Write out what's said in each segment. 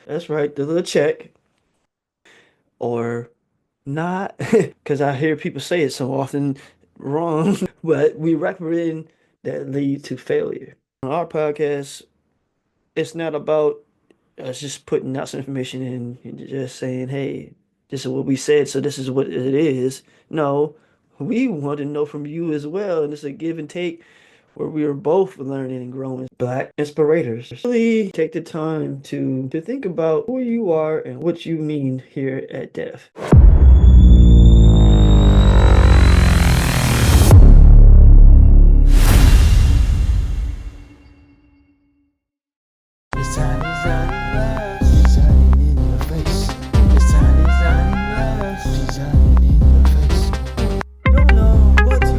That's right, the little check or not, because I hear people say it so often wrong, but we recommend that lead to failure. On our podcast, it's not about us just putting out some information and just saying, hey, this is what we said, so this is what it is. No, we want to know from you as well, and it's a give and take where we are both learning and growing. Black inspirators. Really take the time to think about who you are and what you mean here at Def. Designing in your face. Designing glass. Designing in your face. Don't know what to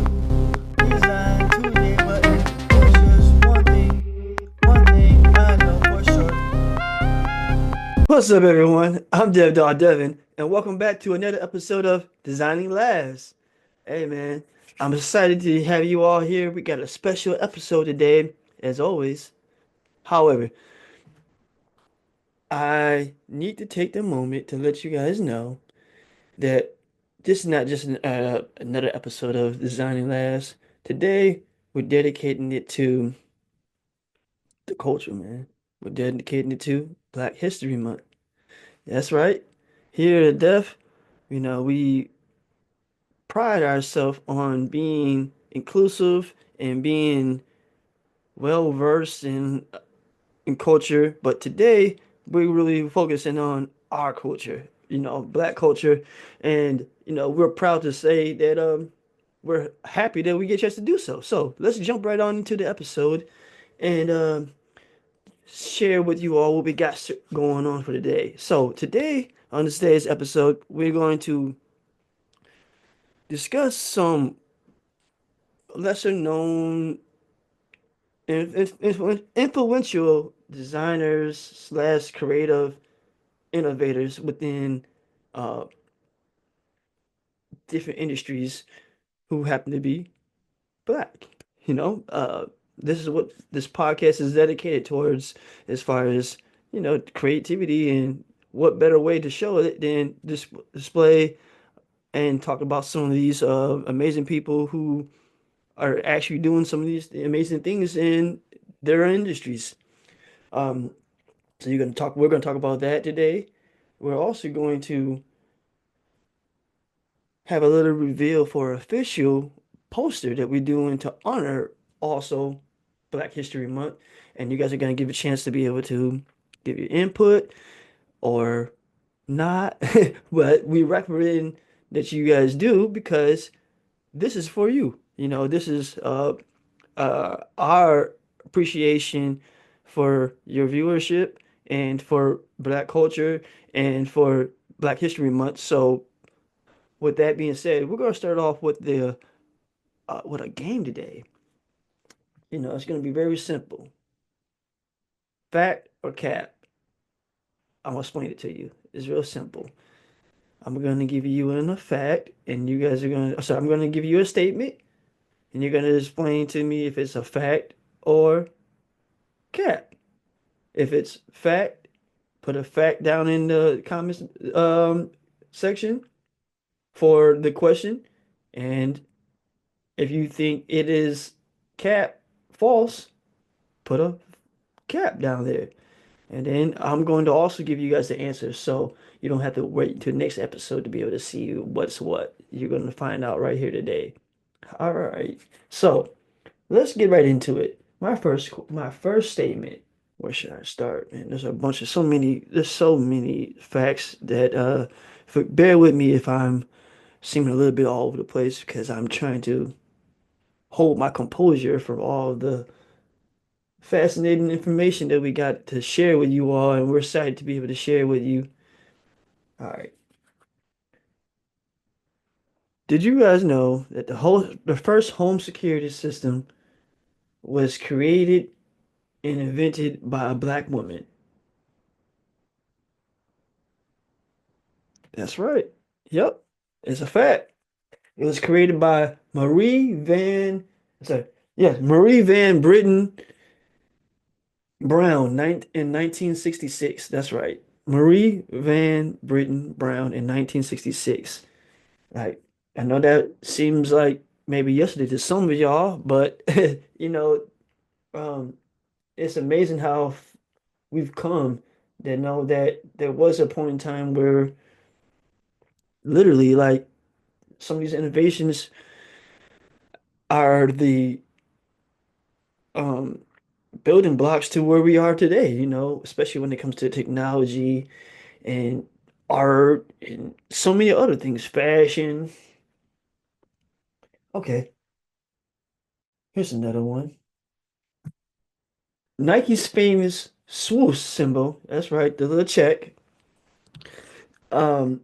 design today, but there's just one thing I know for sure. What's up, everyone? I'm Devin, and welcome back to another episode of Designing Labs. Hey, man, I'm excited to have you all here. We got a special episode today, as always. However, I need to take the moment to let you guys know that this is not just another episode of Designing Labs. Today, we're dedicating it to the culture, man. We're dedicating it to Black History Month. That's right. Here at Def, we pride ourselves on being inclusive and being well versed in culture, but today we're really focusing on our culture, Black culture, and we're proud to say that we're happy that we get a chance to do so. So let's jump right on into the episode and share with you all what we got going on for today. So today on today's episode, we're going to discuss some lesser known influential designers slash creative innovators within uh, different industries who happen to be black. You know, uh, this is what this podcast is dedicated towards as far as, creativity, and what better way to show it than display and talk about some of these amazing people who are actually doing some of these amazing things in their industries. Um, so we're gonna talk about that today. We're also going to have a little reveal for official poster that we're doing to honor also Black History Month. And you guys are gonna give a chance to be able to give your input or not. But we recommend that you guys do because this is for you. This is our appreciation for your viewership and for Black culture and for Black History Month. So, with that being said, we're gonna start off with the with a game today. It's gonna be very simple. Fact or cap? I'm gonna explain it to you. It's real simple. I'm gonna give you a fact, and you guys are gonna. Sorry, I'm gonna give you a statement, and you're gonna explain to me if it's a fact or cap. If it's fact, put a fact down in the comments section for the question. And if you think it is cap false, put a cap down there. And then I'm going to also give you guys the answers so you don't have to wait until the next episode to be able to see what's what. You're going to find out right here today. All right. So let's get right into it. My first statement. Where should I start? Man, there's so many facts that bear with me if I'm seeming a little bit all over the place because I'm trying to hold my composure from all the fascinating information that we got to share with you all, and we're excited to be able to share with you. All right. Did you guys know that the first home security system was created and invented by a black woman? That's right. Yep. It's a fact. It was created by sorry, yes, Marie Van Britten Brown, in 1966. That's right. Marie Van Britten Brown in 1966. Like, I know that seems like maybe yesterday to some of y'all, but you know, um, it's amazing how we've come to know that there was a point in time where literally, like, some of these innovations are the um, building blocks to where we are today, especially when it comes to technology and art and so many other things, fashion. Okay, here's another one. Nike's famous swoosh symbol, that's right, the little check, um,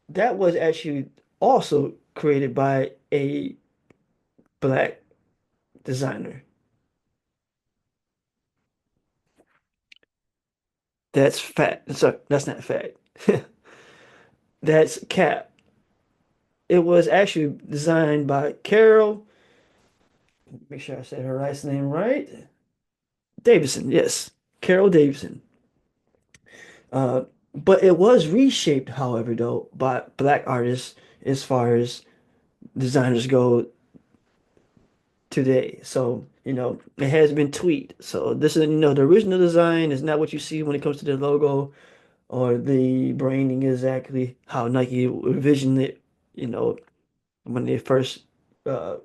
that was actually also created by a black designer. That's fact. Sorry, that's not fact. That's cap. It was actually designed by Carol, make sure I said her last name right. Davison, yes. Carol Davison. Uh, but it was reshaped, however, though, by black artists as far as designers go today. So, it has been tweaked. So this is, the original design is not what you see when it comes to the logo or the branding exactly how Nike envisioned it, you know, when they first uh,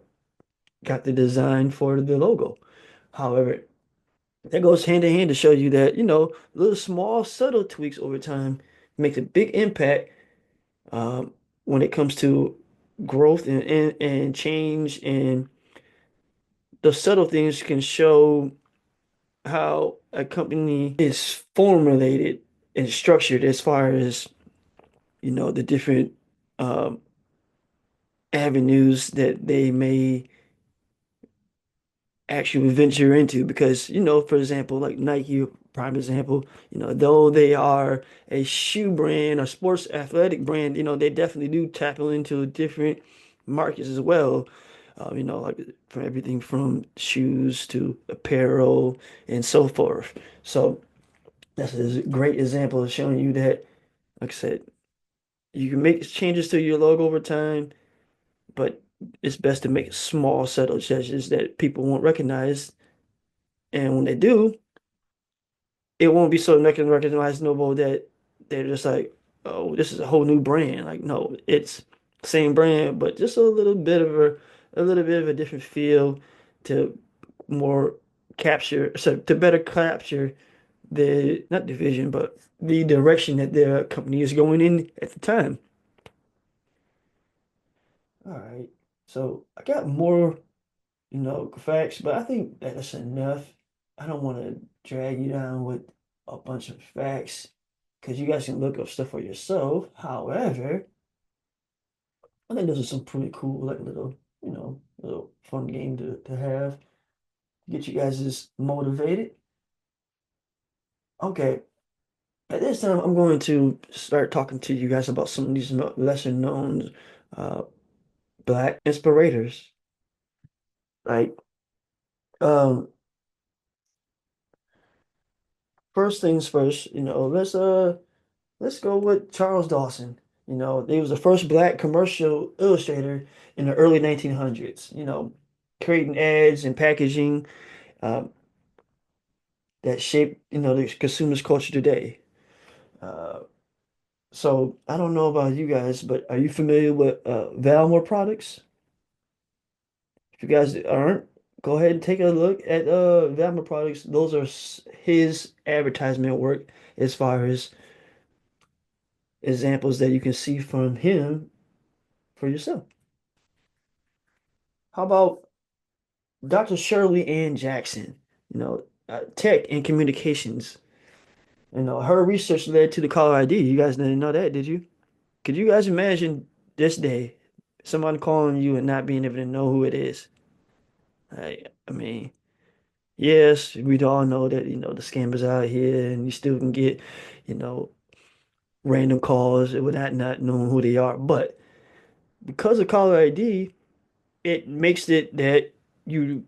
got the design for the logo. However, that goes hand in hand to show you that, little small subtle tweaks over time make a big impact um, when it comes to growth and change. And the subtle things can show how a company is formulated and structured as far as, the different um, avenues that they may actually venture into because for example like Nike prime example though they are a shoe brand or sports athletic brand they definitely do tap into different markets as well like from everything from shoes to apparel and so forth. So that's a great example of showing you that, like I said, you can make changes to your logo over time, but it's best to make small subtle changes that people won't recognize. And when they do, it won't be so recognizable that they're just like, oh, this is a whole new brand. Like, no, it's same brand, but just a little bit of a different feel to more to better capture the not division, but the direction that their company is going in at the time. All right. So I got more facts, but I think that's enough. I don't want to drag you down with a bunch of facts because you guys can look up stuff for yourself. However, I think those are some pretty cool, like little fun game to have. Get you guys just motivated. Okay, at this time, I'm going to start talking to you guys about some of these lesser known uh, black inspirators. Like, um, first things first, let's go with Charles Dawson. He was the first black commercial illustrator in the early 1900s, creating ads and packaging um, that shaped, the consumer's culture today. Uh, so I don't know about you guys, but are you familiar with Valmore products? If you guys aren't, go ahead and take a look at Valmore products. Those are his advertisement work as far as examples that you can see from him for yourself. How about Dr. Shirley Ann Jackson, tech and communications. Her research led to the caller ID. You guys didn't know that, did you? Could you guys imagine this day, someone calling you and not being able to know who it is? I mean, yes, we all know that, the scammers out here and you still can get, you know, random calls without not knowing who they are. But because of caller ID, it makes it that you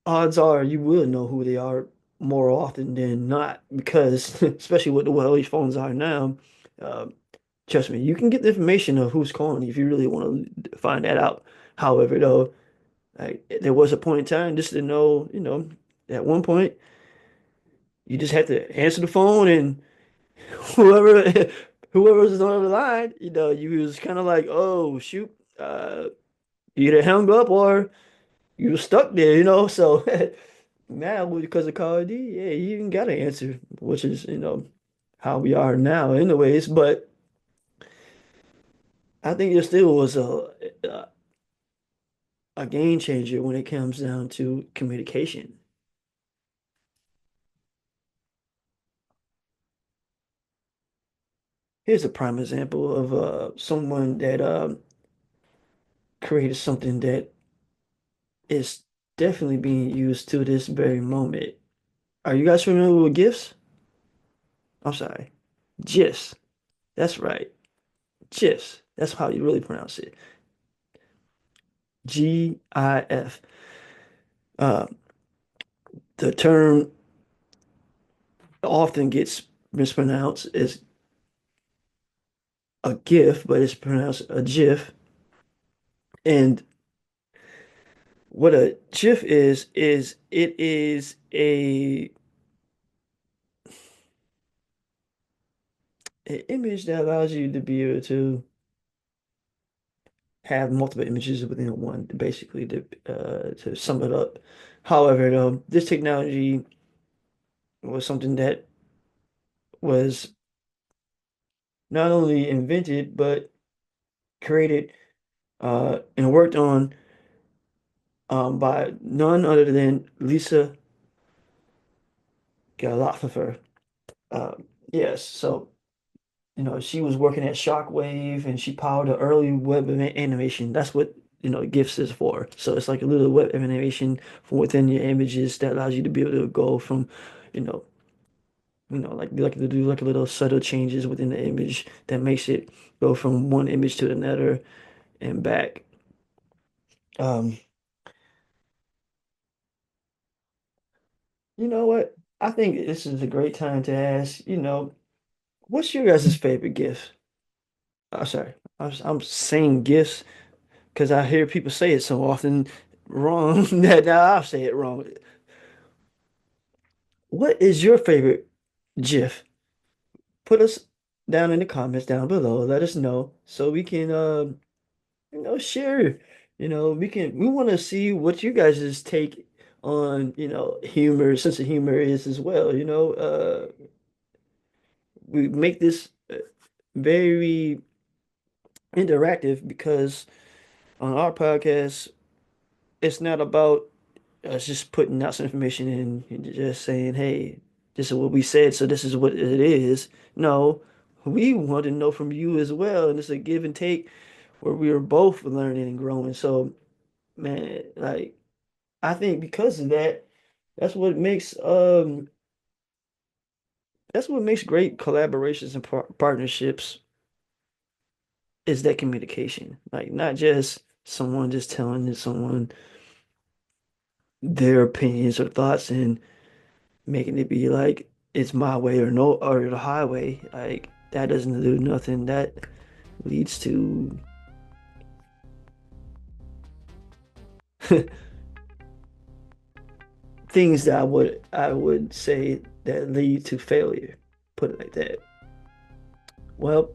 odds are you will know who they are more often than not because especially with the way these phones are now, uh, trust me, you can get the information of who's calling if you really want to find that out. However, though, like there was a point in time just to know, at one point you just had to answer the phone and whoever whoever was on the line, you was kind of like, oh shoot, you either hung up or you were stuck there, So now because of Call of Duty, yeah, you even got to answer, which is, how we are now, anyways. But I think it still was a game changer when it comes down to communication. Here's a prime example of someone that created something that is definitely being used to this very moment. Are you guys familiar with GIFs? I'm sorry, GIFs. That's right, GIFs. That's how you really pronounce it. GIF. Uh, the term often gets mispronounced as a GIF, but it's pronounced a GIF. And what a GIF is it is an image that allows you to be able to have multiple images within one, basically to sum it up. However, though, this technology was something that was not only invented but created and worked on by none other than Lisa Galather. Uh, yes, so she was working at Shockwave and she powered the early web animation. That's what GIFs is for. So it's like a little web animation from within your images that allows you to be able to go from, you know, like to do like a little subtle changes within the image that makes it go from one image to another and back. Um, you know what? I think this is a great time to ask, what's your guys' favorite GIF? Oh, sorry, I'm saying GIFs because I hear people say it so often wrong that now I'll say it wrong. What is your favorite GIF? Put us down in the comments down below. Let us know so we can share. We want to see what you guys' take on, humor, sense of humor is as well. We make this very interactive because on our podcast, it's not about us just putting out some information and just saying, hey, this is what we said, so this is what it is. No, we want to know from you as well. And it's a give and take where we are both learning and growing. So, man, like I think because of that, that's what makes um that's what makes great collaborations and partnerships is that communication. Like not just someone just telling someone their opinions or thoughts and making it be like it's my way or no or the highway. Like that doesn't do nothing. That leads to things that I would say that lead to failure. Put it like that. Well,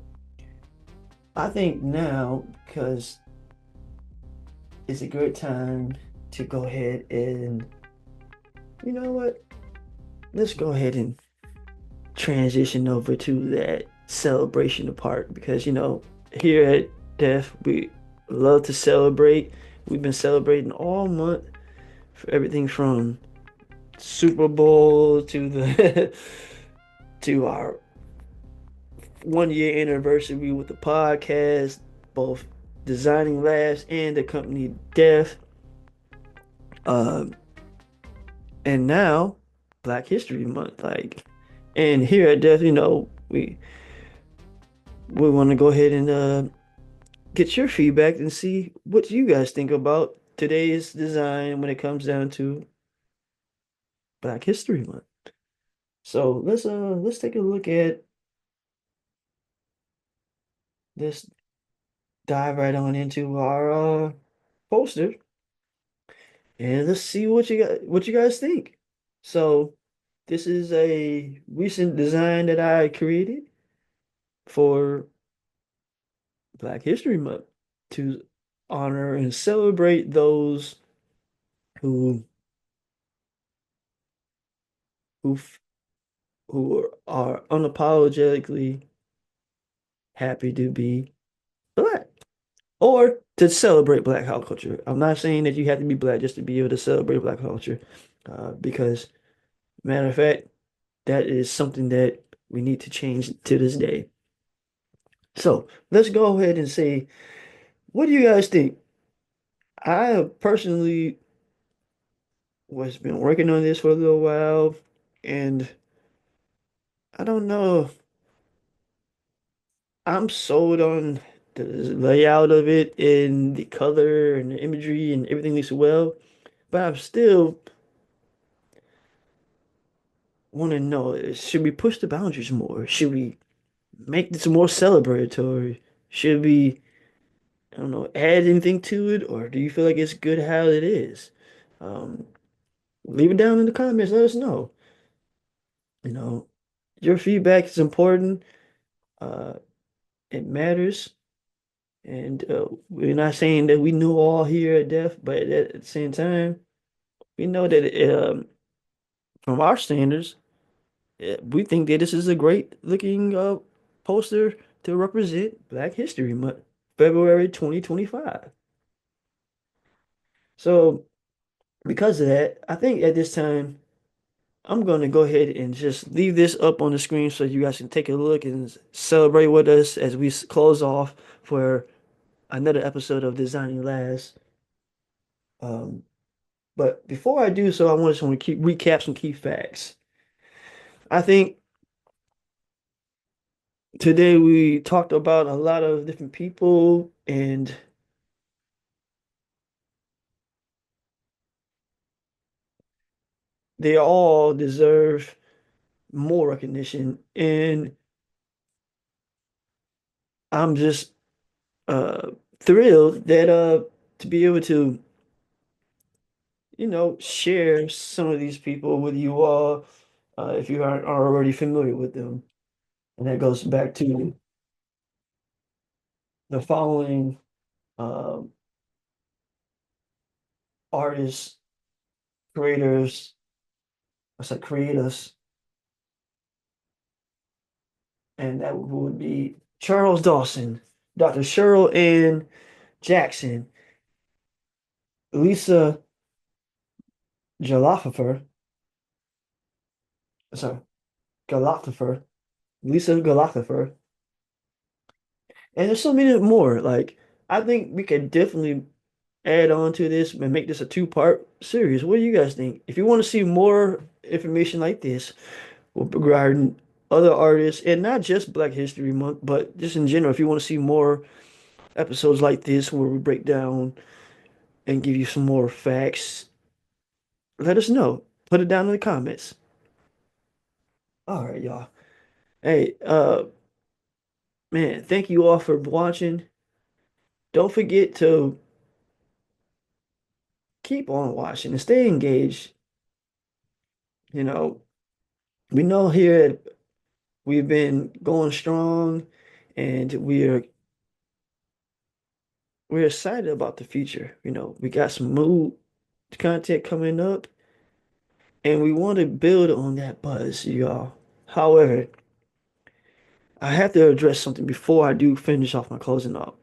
I think now because it's a good time to go ahead and you know what? Let's go ahead and transition over to that celebration part because here at Def we love to celebrate. We've been celebrating all month for everything from Super Bowl to the to our 1 year anniversary with the podcast, both designing labs and the company Def. Um, and now Black History Month, like, and here at Def, we want to go ahead and get your feedback and see what you guys think about today's design when it comes down to Black History Month. So let's take a look at this, dive right on into our poster, and let's see what you guys think. So this is a recent design that I created for Black History Month to honor and celebrate those who who f- who are unapologetically happy to be Black, or to celebrate Black culture. I'm not saying that you have to be Black just to be able to celebrate Black culture, because matter of fact, that is something that we need to change to this day. So let's go ahead and say, what do you guys think? I personally was been working on this for a little while, and I don't know. I'm sold on the layout of it and the color and the imagery and everything looks well, but I'm still want to know, should we push the boundaries more? Should we make this more celebratory? Should we, I don't know, add anything to it, or do you feel like it's good how it is? Um, Leave it down in the comments. Let us know. You know, your feedback is important. Uh, it matters. And we're not saying that we know all here at Def, but at the same time, we know that from our standards, we think that this is a great looking poster to represent Black History Month, February 2025. So, because of that, I think at this time, I'm going to go ahead and just leave this up on the screen so you guys can take a look and celebrate with us as we close off for another episode of Designing Last. Um, but before I do so, I just want to keep recap some key facts. I think today we talked about a lot of different people, and they all deserve more recognition. And I'm just uh thrilled that to be able to, share some of these people with you all, if you aren't already familiar with them. And that goes back to the following um, artists, creators, I said creators, and that would be Charles Dawson, Dr. Cheryl Ann Jackson, Lisa Jalopher, sorry, Galopher, Lisa Galopher, and there's so many more. Like, I think we could definitely add on to this and make this a two-part series. What do you guys think? If you want to see more information like this regarding other artists, and not just Black History Month, but just in general, if you want to see more episodes like this where we break down and give you some more facts, let us know. Put it down in the comments. All right, y'all. Hey, man, thank you all for watching. Don't forget to keep on watching and stay engaged. You know, we know here we've been going strong, and we're excited about the future. We got some mood content coming up, and we want to build on that buzz, y'all. However, I have to address something before I do finish off my closing up.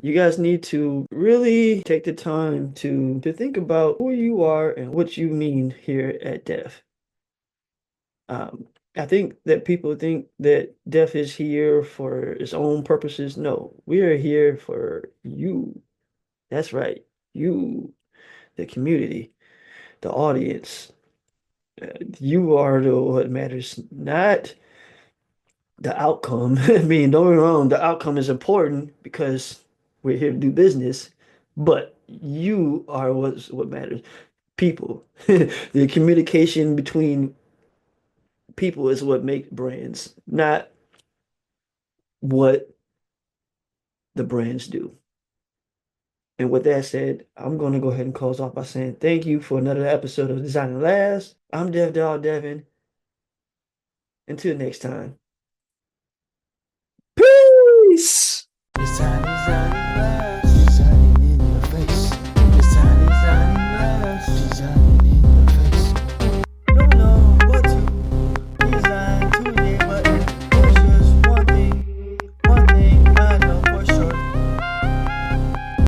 You guys need to really take the time to think about who you are and what you mean here at Def. I think that people think that Def is here for its own purposes. No, we are here for you. That's right. You, the community, the audience. You are the what matters, not the outcome. I mean, don't get me wrong, the outcome is important because we're here to do business, but you are what matters. people. The communication between people is what make brands, not what the brands do. And with that said, I'm going to go ahead and close off by saying thank you for another episode of Design and Last. I'm Dev Dog Devin. Until next time, peace. Design, design,